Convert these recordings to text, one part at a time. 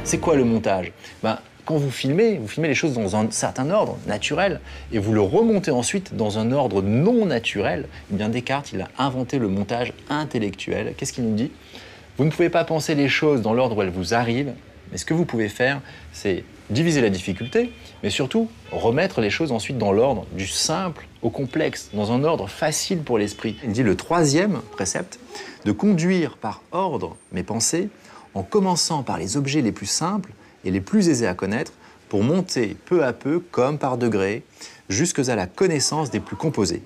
C'est quoi le montage? Quand vous filmez les choses dans un certain ordre naturel et vous le remontez ensuite dans un ordre non naturel. Eh bien, Descartes, il a inventé le montage intellectuel. Qu'est-ce qu'il nous dit? Vous ne pouvez pas penser les choses dans l'ordre où elles vous arrivent, mais ce que vous pouvez faire, c'est diviser la difficulté, mais surtout remettre les choses ensuite dans l'ordre du simple au complexe, dans un ordre facile pour l'esprit. Il dit le troisième précepte, de conduire par ordre mes pensées en commençant par les objets les plus simples et les plus aisés à connaître, pour monter peu à peu, comme par degrés, jusqu'à la connaissance des plus composés.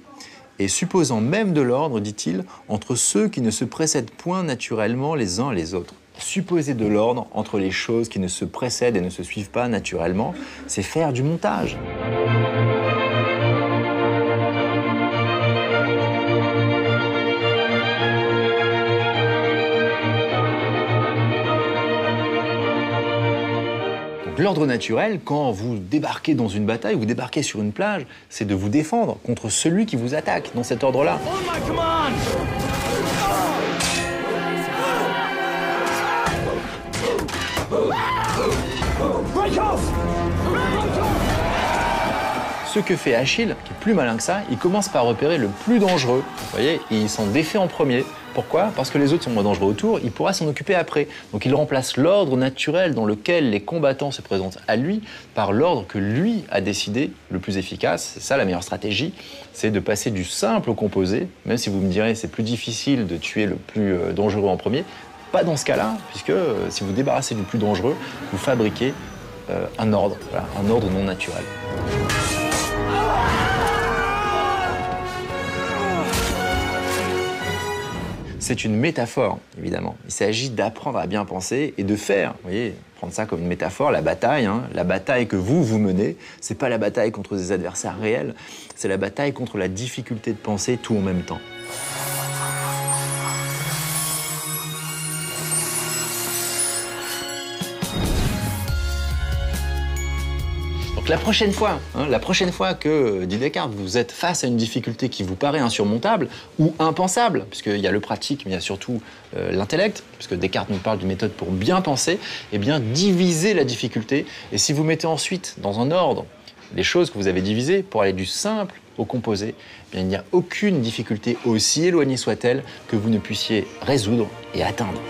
Et supposant même de l'ordre, dit-il, entre ceux qui ne se précèdent point naturellement les uns les autres. Supposer de l'ordre entre les choses qui ne se précèdent et ne se suivent pas naturellement, c'est faire du montage. L'ordre naturel, quand vous débarquez dans une bataille, vous débarquez sur une plage, c'est de vous défendre contre celui qui vous attaque, dans cet ordre-là. Ce que fait Achille, qui est plus malin que ça, il commence par repérer le plus dangereux, vous voyez, et il s'en défait en premier. Pourquoi? Parce que les autres sont moins dangereux autour, il pourra s'en occuper après. Donc il remplace l'ordre naturel dans lequel les combattants se présentent à lui par l'ordre que lui a décidé le plus efficace. C'est ça la meilleure stratégie, c'est de passer du simple au composé, même si vous me direz c'est plus difficile de tuer le plus dangereux en premier. Pas dans ce cas-là, puisque si vous débarrassez du plus dangereux, vous fabriquez un ordre, voilà, un ordre non naturel. C'est une métaphore, évidemment. Il s'agit d'apprendre à bien penser et de faire, vous voyez, prendre ça comme une métaphore, la bataille, la bataille que vous menez, c'est pas la bataille contre des adversaires réels, c'est la bataille contre la difficulté de penser tout en même temps. La prochaine fois que, dit Descartes, vous êtes face à une difficulté qui vous paraît insurmontable ou impensable, puisqu'il y a le pratique, mais il y a surtout l'intellect, puisque Descartes nous parle d'une méthode pour bien penser, eh bien, divisez la difficulté. Et si vous mettez ensuite dans un ordre les choses que vous avez divisées pour aller du simple au composé, eh bien, il n'y a aucune difficulté, aussi éloignée soit-elle, que vous ne puissiez résoudre et atteindre.